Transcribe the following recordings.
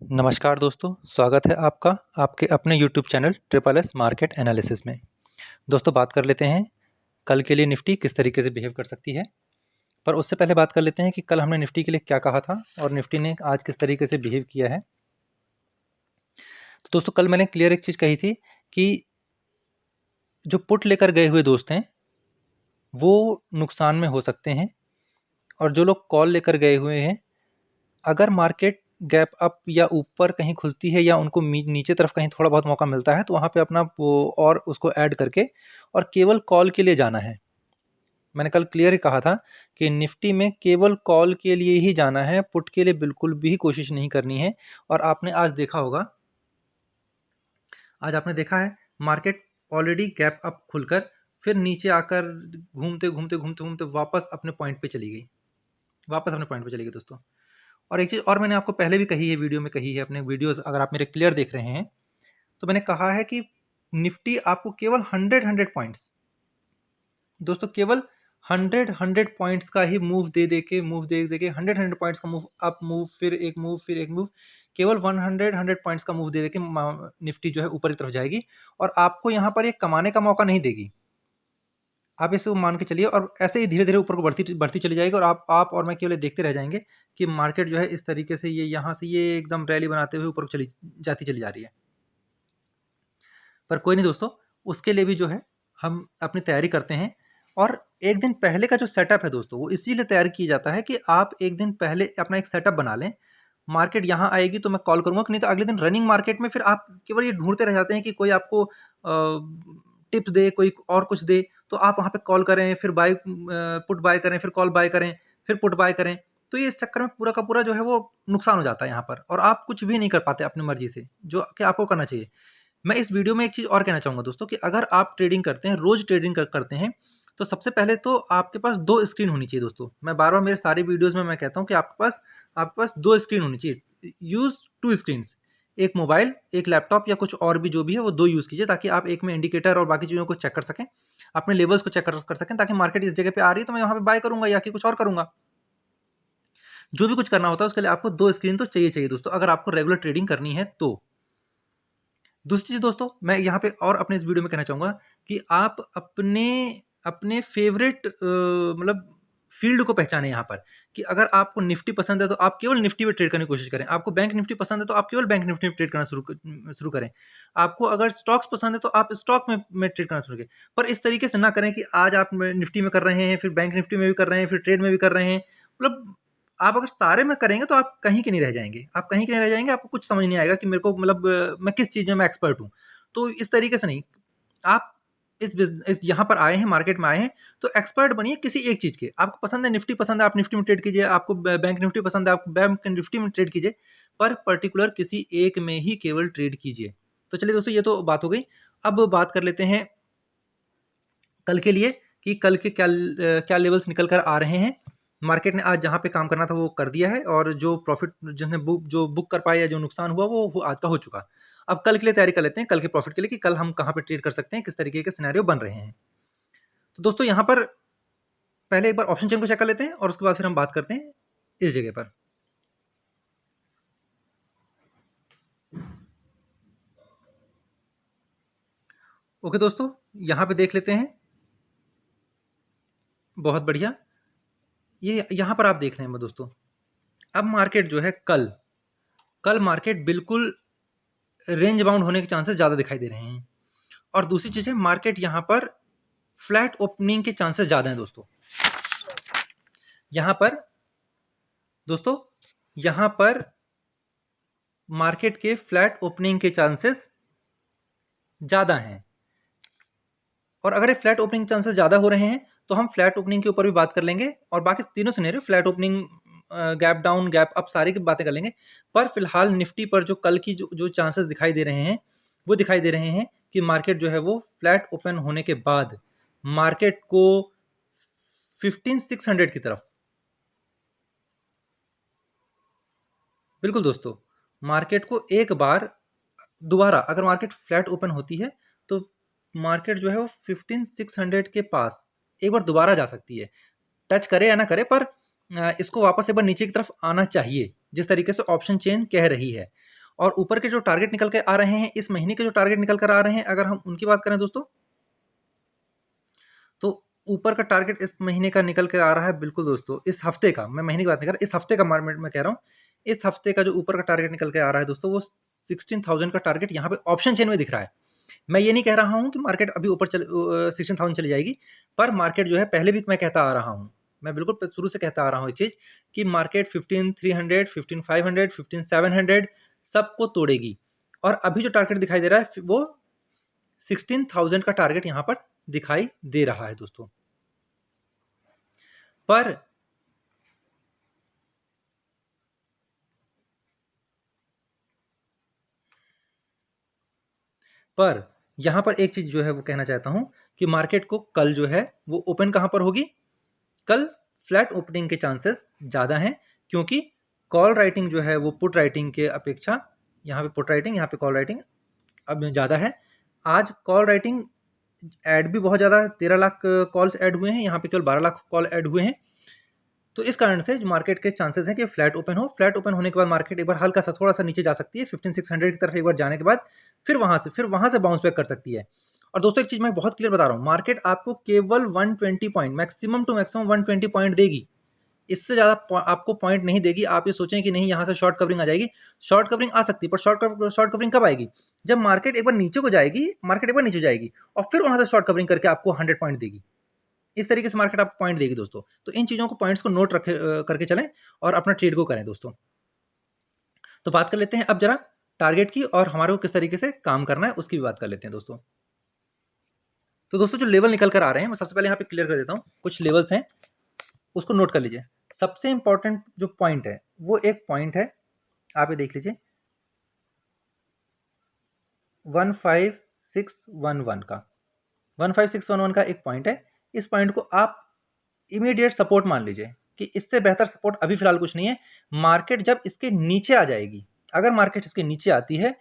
नमस्कार दोस्तों, स्वागत है आपका आपके अपने YouTube channel triple S market analysis में। दोस्तों बात कर लेते हैं कल के लिए निफ्टी किस तरीके से बिहेव कर सकती है। पर उससे पहले बात कर लेते हैं कि कल हमने निफ्टी के लिए क्या कहा था और निफ्टी ने आज किस तरीके से बिहेव किया है। तो दोस्तों कल मैंने क्लियर एक चीज़ कही थी कि जो पुट लेकर गए हुए दोस्त हैं वो नुकसान में हो सकते हैं, और जो लोग कॉल लेकर गए हुए हैं, अगर मार्केट गैप अप या ऊपर कहीं खुलती है या उनको नीचे तरफ कहीं थोड़ा बहुत मौका मिलता है तो वहाँ पे अपना वो और उसको ऐड करके और केवल कॉल के लिए जाना है। मैंने कल क्लियर ही कहा था कि निफ्टी में केवल कॉल के लिए ही जाना है, पुट के लिए बिल्कुल भी कोशिश नहीं करनी है। और आपने आज देखा होगा, आज आपने देखा है मार्केट ऑलरेडी गैप अप खुलकर फिर नीचे आकर घूमते घूमते घूमते घूमते वापस अपने पॉइंट पे चली गई, वापस अपने पॉइंट पे चली गई दोस्तों। और एक चीज़ और मैंने आपको पहले भी कही है, वीडियो में कही है, अपने वीडियोस अगर आप मेरे क्लियर देख रहे हैं तो मैंने कहा है कि निफ्टी आपको केवल 100 पॉइंट्स, दोस्तों केवल 100 पॉइंट्स का ही मूव दे के 100 पॉइंट्स का मूव अप, मूव फिर एक मूव फिर एक मूव, केवल 100 पॉइंट्स का मूव दे के निफ्टी जो है ऊपर की तरफ जाएगी और आपको यहाँ पर ये कमाने का मौका नहीं देगी। आप इसे मान के चलिए और ऐसे ही धीरे धीरे ऊपर को बढ़ती बढ़ती चली जाएगी और आप और मैं केवल देखते रह जाएंगे कि मार्केट जो है इस तरीके से ये यहाँ से ये एकदम रैली बनाते हुए ऊपर चली चली जा रही है। पर कोई नहीं दोस्तों, उसके लिए भी जो है हम अपनी तैयारी करते हैं। और एक दिन पहले का जो सेटअप है दोस्तों, वो इसीलिए तैयार किया जाता है कि आप एक दिन पहले अपना एक सेटअप बना लें। मार्केट यहाँ आएगी तो मैं कॉल करूँगा, कि नहीं तो अगले दिन रनिंग मार्केट में फिर आप केवल ये ढूंढते रह जाते हैं कि कोई आपको टिप्स दे, कोई और कुछ दे, तो आप वहाँ पे कॉल करें, फिर बाय पुट बाय करें, फिर कॉल बाय करें, फिर पुट बाय करें। तो ये इस चक्कर में पूरा का पूरा जो है वो नुकसान हो जाता है यहाँ पर, और आप कुछ भी नहीं कर पाते अपनी मर्जी से जो कि आपको करना चाहिए। मैं इस वीडियो में एक चीज़ और कहना चाहूँगा दोस्तों, कि अगर आप ट्रेडिंग करते हैं, रोज़ ट्रेडिंग करते हैं, तो सबसे पहले तो आपके पास 2 स्क्रीन होनी चाहिए दोस्तों। मैं बार-बार मेरे सारी वीडियोज़ में मैं कहता हूँ कि आपके पास 2 स्क्रीन होनी चाहिए। यूज़ 2 स्क्रीन्स, एक मोबाइल, एक लैपटॉप या कुछ और भी जो भी है वो 2 यूज़ कीजिए, ताकि आप एक में इंडिकेटर और बाकी चीज़ों को चेक कर सकें, अपने लेवल्स को चेक कर सकें, ताकि मार्केट इस जगह पे आ रही है तो मैं यहाँ पे बाय करूँगा या कि कुछ और करूँगा। जो भी कुछ करना होता है उसके लिए आपको 2 स्क्रीन तो चाहिए दोस्तों, अगर आपको रेगुलर ट्रेडिंग करनी है तो। दूसरी चीज़ दोस्तों, मैं यहाँ पे और अपने इस वीडियो में कहना चाहूँगा कि आप अपने अपने फेवरेट मतलब फ़ील्ड को पहचानें यहाँ पर, कि अगर आपको निफ्टी पसंद है तो आप केवल निफ्टी में ट्रेड करने की कोशिश करें। आपको बैंक निफ्टी पसंद है तो आप केवल बैंक निफ्टी में ट्रेड करना शुरू करें। आपको अगर स्टॉक्स पसंद है तो आप स्टॉक में ट्रेड करना शुरू करें। पर इस तरीके से ना करें कि आज आप निफ्टी में कर रहे हैं, फिर बैंक निफ्टी में भी कर रहे हैं, फिर ट्रेड में भी कर रहे हैं। मतलब आप अगर सारे में करेंगे तो आप कहीं के नहीं रह जाएँगे। आप कहीं के नहीं रह जाएँगे, आपको कुछ समझ नहीं आएगा कि मेरे को मतलब मैं किस चीज़ में मैं एक्सपर्ट हूँ। तो इस तरीके से नहीं, आप इस यहाँ पर आए हैं, मार्केट में आए हैं, तो एक्सपर्ट बनिए किसी एक चीज़ के। आपको पसंद है निफ्टी पसंद है, आप निफ्टी में ट्रेड कीजिए, आपको बैंक निफ्टी पसंद है, आप बैंक निफ्टी में ट्रेड कीजिए, पर पर्टिकुलर किसी एक में ही केवल ट्रेड कीजिए। तो चलिए दोस्तों, ये तो बात हो गई। अब बात कर लेते हैं कल के लिए, कि कल के क्या लेवल्स निकल कर आ रहे हैं। मार्केट ने आज जहाँ पे काम करना था वो कर दिया है, और जो प्रॉफिट जिसने बुक कर पाया या जो नुकसान हुआ वो आज का हो चुका। अब कल के लिए तैयारी कर लेते हैं, कल के प्रॉफिट के लिए, कि कल हम कहाँ पे ट्रेड कर सकते हैं, किस तरीके के सिनेरियो बन रहे हैं। तो दोस्तों यहाँ पर पहले एक बार ऑप्शन चेन को चेक कर लेते हैं और उसके बाद फिर हम बात करते हैं इस जगह पर। ओके दोस्तों, यहाँ पे देख लेते हैं। बहुत बढ़िया, ये यहाँ पर आप देख रहे हैं दोस्तों। अब मार्केट जो है कल मार्केट बिल्कुल रेंज बाउंड होने के चांसेस ज़्यादा दिखाई दे रहे हैं। और दूसरी चीज़ है, मार्केट यहाँ पर फ्लैट ओपनिंग के चांसेस ज़्यादा हैं दोस्तों। यहाँ पर दोस्तों, यहाँ पर मार्केट के फ्लैट ओपनिंग के चांसेस ज़्यादा हैं। और अगर ये फ्लैट ओपनिंग चांसेस ज़्यादा हो रहे हैं तो हम फ्लैट ओपनिंग के ऊपर भी बात कर लेंगे, और बाकी तीनों scenario flat opening, gap down, gap up, सारी की बातें कर लेंगे। पर फिलहाल निफ्टी पर जो कल की जो चांसेस दिखाई दे रहे हैं, वो दिखाई दे रहे हैं कि मार्केट जो है वो फ्लैट ओपन होने के बाद मार्केट को 15600 की तरफ, बिल्कुल दोस्तों, मार्केट को एक बार दोबारा अगर मार्केट फ्लैट ओपन होती है तो मार्केट जो है वो 15600 के पास एक बार दोबारा जा सकती है। टच करे या ना करे, पर इसको वापस एक बार नीचे की तरफ आना चाहिए, जिस तरीके से ऑप्शन चेन कह रही है। और ऊपर के जो टारगेट निकल के आ रहे हैं, इस महीने के जो टारगेट निकल कर आ रहे हैं, अगर हम उनकी बात करें दोस्तों, तो ऊपर का टारगेट इस महीने का निकल के आ रहा है, बिल्कुल दोस्तों, इस हफ्ते का, मैं महीने की बात नहीं कर रहा, इस हफ्ते का मार्केट में कह रहा हूँ, इस हफ्ते का जो ऊपर का टारगेट निकल के आ रहा है दोस्तों, वो 16,000 का टारगेट यहाँ पे ऑप्शन चेन में दिख रहा है। मैं ये नहीं कह रहा हूँ कि मार्केट अभी ऊपर 16,000 चली जाएगी, पर मार्केट जो है, पहले भी मैं कहता आ रहा हूँ, मैं बिल्कुल शुरू से कहता आ रहा हूँ ये चीज़, कि मार्केट 15,300, 15,500, 15,700 सबको तोड़ेगी। और अभी जो टारगेट दिखाई दे रहा है, वो 16,000 का टारगेट यहाँ पर दिखाई दे रहा है दोस्तों। पर यहाँ पर एक चीज़ जो है वो कहना चाहता हूँ कि मार्केट को कल जो है वो ओपन कहाँ पर होगी, कल फ्लैट ओपनिंग के चांसेस ज़्यादा हैं, क्योंकि कॉल राइटिंग जो है वो पुट राइटिंग के अपेक्षा, यहाँ पे पुट राइटिंग, यहाँ पे कॉल राइटिंग अब ज़्यादा है। आज कॉल राइटिंग ऐड भी बहुत ज़्यादा, 13 लाख कॉल्स ऐड हुए हैं, यहाँ पे केवल 12 लाख कॉल ऐड हुए हैं। तो इस कारण से मार्केट के चांसेस हैं कि फ्लैट ओपन हो, फ्लैट ओपन होने के बाद मार्केट एक बार हल्का सा थोड़ा सा नीचे जा सकती है, 15,600 की तरफ एक बार जाने के बाद फिर वहाँ से बाउंस बैक कर सकती है। और दोस्तों एक चीज़ मैं बहुत क्लियर बता रहा हूँ, मार्केट आपको केवल 120 point, maximum to maximum 120 point देगी, इससे ज़्यादा आपको पॉइंट नहीं देगी। आप ये सोचें कि नहीं यहाँ से शॉर्ट कवरिंग आ जाएगी, शॉर्ट कवरिंग आ सकती है, पर शॉर्ट कवरिंग कब आएगी, जब मार्केट एक बार नीचे को जाएगी, मार्केट एक बार नीचे जाएगी और फिर वहाँ से शॉर्ट कवरिंग करके आपको 100 पॉइंट देगी। इस तरीके से मार्केट आपको पॉइंट देगी दोस्तों। तो इन चीज़ों को, पॉइंट्स को नोट रखे करके चलें और अपना ट्रेड को करें दोस्तों। तो बात कर लेते हैं अब जरा टारगेट की, और हमारे को किस तरीके से काम करना है उसकी भी बात कर लेते हैं दोस्तों। तो दोस्तों जो लेवल निकल कर आ रहे हैं, मैं सबसे पहले यहाँ पे क्लियर कर देता हूँ, कुछ लेवल्स हैं उसको नोट कर लीजिए। सबसे इंपॉर्टेंट जो पॉइंट है वो एक पॉइंट है, आप ये देख लीजिए, 15611 का, 15611 का एक पॉइंट है। इस पॉइंट को आप इमीडिएट सपोर्ट मान लीजिए कि इससे बेहतर सपोर्ट अभी फिलहाल कुछ नहीं है। मार्केट जब इसके नीचे आ जाएगी, अगर मार्केट इसके नीचे आती है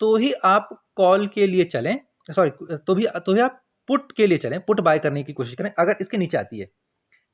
तो ही आप कॉल के लिए चलें, सॉरी, तो भी आप पुट के लिए चलें, पुट बाय करने की कोशिश करें। अगर इसके नीचे आती है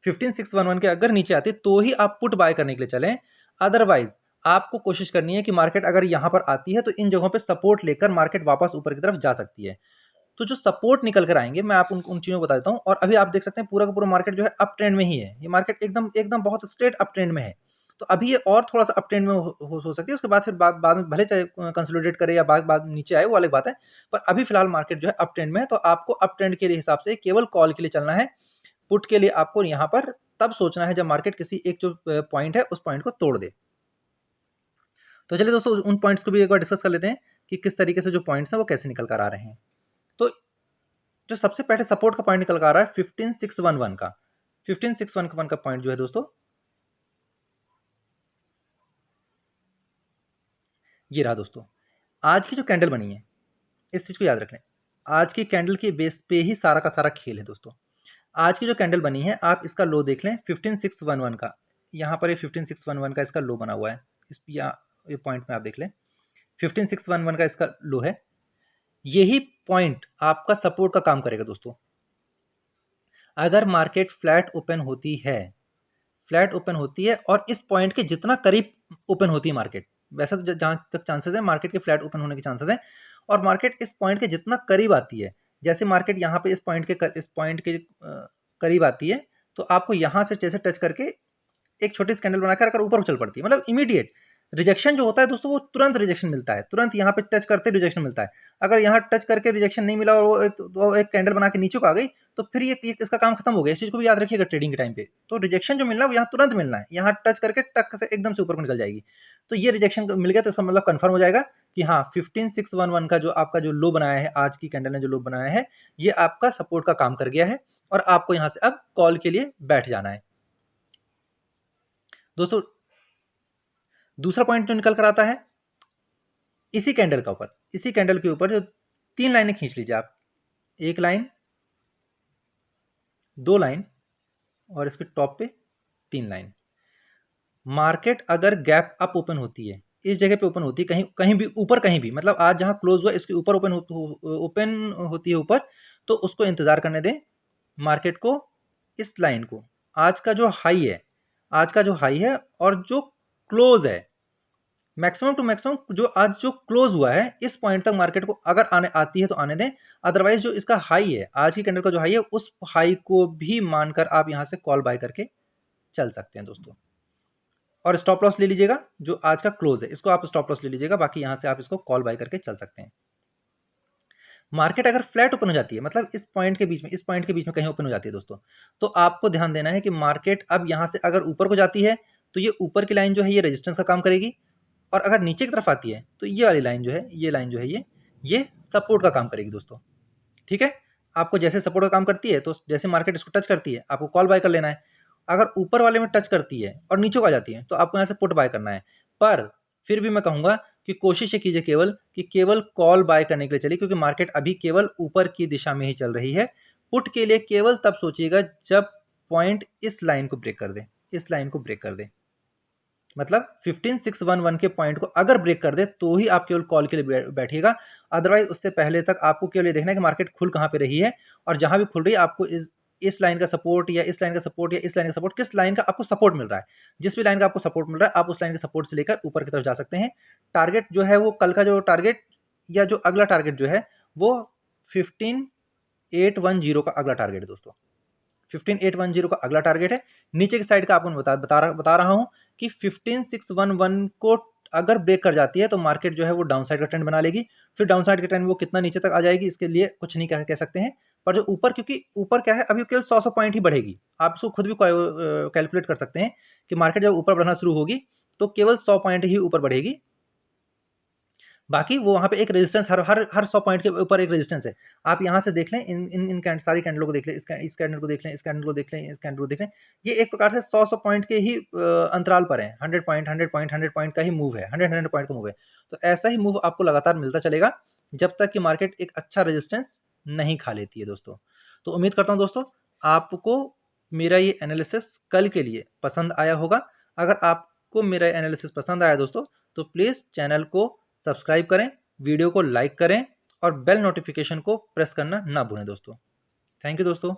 15611 के अगर नीचे आती है तो ही आप पुट बाय करने के लिए चलें। अदरवाइज आपको कोशिश करनी है कि मार्केट अगर यहाँ पर आती है तो इन जगहों पे सपोर्ट लेकर मार्केट वापस ऊपर की तरफ जा सकती है। तो जो सपोर्ट निकल कर आएंगे, मैं आप उन चीज़ों को बता देता हूँ। और अभी आप देख सकते हैं पूरा का पूरा मार्केट जो है अप ट्रेंड में ही है, ये मार्केट एकदम एकदम बहुत स्ट्रेट अप ट्रेंड में है। तो अभी ये और थोड़ा सा अप ट्रेंड में हो सकती है, उसके बाद फिर बाद में भले चाहे कंसोलिडेट करे या बाद नीचे आए, वो अलग बात है। पर अभी फिलहाल मार्केट जो है अप ट्रेंड में है, तो आपको अप ट्रेंड के लिए हिसाब से केवल कॉल के लिए चलना है। पुट के लिए आपको यहाँ पर तब सोचना है जब मार्केट किसी एक जो पॉइंट है उस पॉइंट को तोड़ दे। तो चलिए दोस्तों उन पॉइंट्स को भी एक बार डिस्कस कर लेते हैं कि किस तरीके से जो पॉइंट्स हैं वो कैसे निकल कर आ रहे हैं। तो जो सबसे पहले सपोर्ट का पॉइंट निकल कर आ रहा है 15,611 का, 15,611 का पॉइंट जो है दोस्तों, ये रहा दोस्तों। आज की जो कैंडल बनी है, इस चीज़ को याद रख लें, आज की कैंडल के बेस पे ही सारा का सारा खेल है दोस्तों। आज की जो कैंडल बनी है, आप इसका लो देख लें 15,611 का, यहाँ पर ये 15,611 का इसका लो बना हुआ है, इस ये पॉइंट में आप देख लें 15,611 का इसका लो है। यही पॉइंट आपका सपोर्ट का काम करेगा दोस्तों। अगर मार्केट फ्लैट ओपन होती है, फ्लैट ओपन होती है और इस पॉइंट के जितना करीब ओपन होती है मार्केट, वैसे तो जहाँ तक चांसेस है मार्केट के फ्लैट ओपन होने के चांसेस हैं, और मार्केट इस पॉइंट के जितना करीब आती है, जैसे मार्केट यहाँ पे इस पॉइंट के करीब आती है, तो आपको यहाँ से जैसे टच करके एक छोटी सी कैंडल बनाकर अगर ऊपर चल पड़ती है, मतलब इमीडिएट रिजेक्शन जो होता है दोस्तों, वो तुरंत रिजेक्शन मिलता है, तुरंत यहाँ पे टच करते रिजेक्शन मिलता है। अगर यहाँ टच करके रिजेक्शन नहीं मिला और वो एक कैंडल बना के नीचे को आ गई, तो फिर ये इसका काम खत्म हो गया। इस चीज़ को भी याद रखिएगा ट्रेडिंग के टाइम पे। तो रिजेक्शन जो मिलना है वो यहाँ तुरंत मिलना है, यहाँ टच करके टक से एकदम से ऊपर को निकल जाएगी। तो ये रिजेक्शन मिल गया तो इसका मतलब कन्फर्म हो जाएगा कि हाँ 15,611 का जो आपका जो लो बनाया है, आज की कैंडल ने जो लो बनाया है, ये आपका सपोर्ट का काम कर गया है और आपको यहाँ से अब कॉल के लिए बैठ जाना है दोस्तों। दूसरा पॉइंट जो निकल कर आता है इसी कैंडल का ऊपर, इसी कैंडल के ऊपर जो 3 लाइनें खींच लीजिए आप, एक लाइन, 2 लाइन और इसके टॉप पे 3 लाइन। मार्केट अगर गैप अप ओपन होती है, इस जगह पे ओपन होती है, कहीं भी ऊपर, कहीं भी, मतलब आज जहां क्लोज हुआ इसके ऊपर ओपन होती है ऊपर, तो उसको इंतजार करने दें मार्केट को। इस लाइन को, आज का जो हाई है, आज का जो हाई है और जो क्लोज है, मैक्सिमम टू मैक्सिमम जो आज जो क्लोज हुआ है इस पॉइंट तक मार्केट को अगर आने आती है तो आने दें, अदरवाइज जो इसका हाई है, आज की कैंडल का जो हाई है, उस हाई को भी मानकर आप यहां से कॉल बाय करके चल सकते हैं दोस्तों। और स्टॉप लॉस ले लीजिएगा, जो आज का क्लोज है इसको आप स्टॉप लॉस ले लीजिएगा, बाकी यहां से आप इसको कॉल बाय करके चल सकते हैं। मार्केट अगर फ्लैट ओपन हो जाती है, मतलब इस पॉइंट के बीच में, इस पॉइंट के बीच में कहीं ओपन हो जाती है दोस्तों, तो आपको ध्यान देना है कि मार्केट अब यहां से अगर ऊपर को जाती है तो ये ऊपर की लाइन जो है ये रेजिस्टेंस का काम करेगी, और अगर नीचे की तरफ आती है तो ये वाली लाइन जो है, ये लाइन जो है ये सपोर्ट का काम करेगी दोस्तों। ठीक है, आपको जैसे सपोर्ट का काम करती है तो जैसे मार्केट इसको टच करती है आपको कॉल बाय कर लेना है। अगर ऊपर वाले में टच करती है और नीचे को आ जाती है तो आपको यहाँ से पुट बाय करना है। पर फिर भी मैं कहूँगा कि कोशिश ये कीजिए केवल कि केवल कॉल बाय करने के लिए चलिए, क्योंकि मार्केट अभी केवल ऊपर की दिशा में ही चल रही है। पुट के लिए केवल तब सोचिएगा जब पॉइंट इस लाइन को ब्रेक कर दे, इस लाइन को ब्रेक कर दे, मतलब 15611 के पॉइंट को अगर ब्रेक कर दे तो ही आप केवल कॉल के लिए बैठिएगा। अदरवाइज उससे पहले तक आपको केवल ये देखना है कि मार्केट खुल कहाँ पे रही है, और जहां भी खुल रही है आपको इस लाइन का सपोर्ट या इस लाइन का सपोर्ट या इस लाइन का सपोर्ट, किस लाइन का आपको सपोर्ट मिल रहा है, जिस भी लाइन का आपको सपोर्ट मिल रहा है आप उस लाइन के सपोर्ट से लेकर ऊपर की तरफ जा सकते हैं। टारगेट जो है वो कल का जो टारगेट या जो अगला टारगेट जो है वो 15810 का अगला टारगेट है दोस्तों। 15810 का अगला टारगेट है। नीचे की साइड का आपको बता रहा हूं कि 15611 को अगर ब्रेक कर जाती है तो मार्केट जो है वो डाउन साइड का ट्रेंड बना लेगी। फिर डाउन साइड का ट्रेंड वो कितना नीचे तक आ जाएगी इसके लिए कुछ नहीं कह सकते हैं, पर जो ऊपर, क्योंकि ऊपर क्या है अभी केवल 100 पॉइंट ही बढ़ेगी, आप इसको खुद भी कैलकुलेट कर सकते हैं कि मार्केट जब ऊपर बढ़ना शुरू होगी तो केवल 100 पॉइंट ही ऊपर बढ़ेगी। बाकी वो वहाँ पे एक रेजिस्टेंस हर हर हर 100 पॉइंट के ऊपर एक रेजिस्टेंस है। आप यहाँ से देख लें, इन सारी कैंडलों को देख लें, इस कैंडल को देख लें, इस कैंडल को देख लें, इस कैंडल को देख लें, ये एक प्रकार से 100 पॉइंट के ही अंतराल पर है। 100 पॉइंट 100 पॉइंट 100 पॉइंट का ही मूव है, 100 पॉइंट का मूव है। तो ऐसा ही मूव आपको लगातार मिलता चलेगा जब तक कि मार्केट एक अच्छा रेजिस्टेंस नहीं खा लेती है दोस्तों। तो उम्मीद करता हूँ दोस्तों आपको मेरा ये एनालिसिस कल के लिए पसंद आया होगा। अगर आपको मेरा एनालिसिस पसंद आया दोस्तों तो प्लीज़ चैनल को सब्सक्राइब करें, वीडियो को लाइक करें और बेल नोटिफिकेशन को प्रेस करना ना भूलें दोस्तों। थैंक यू दोस्तों।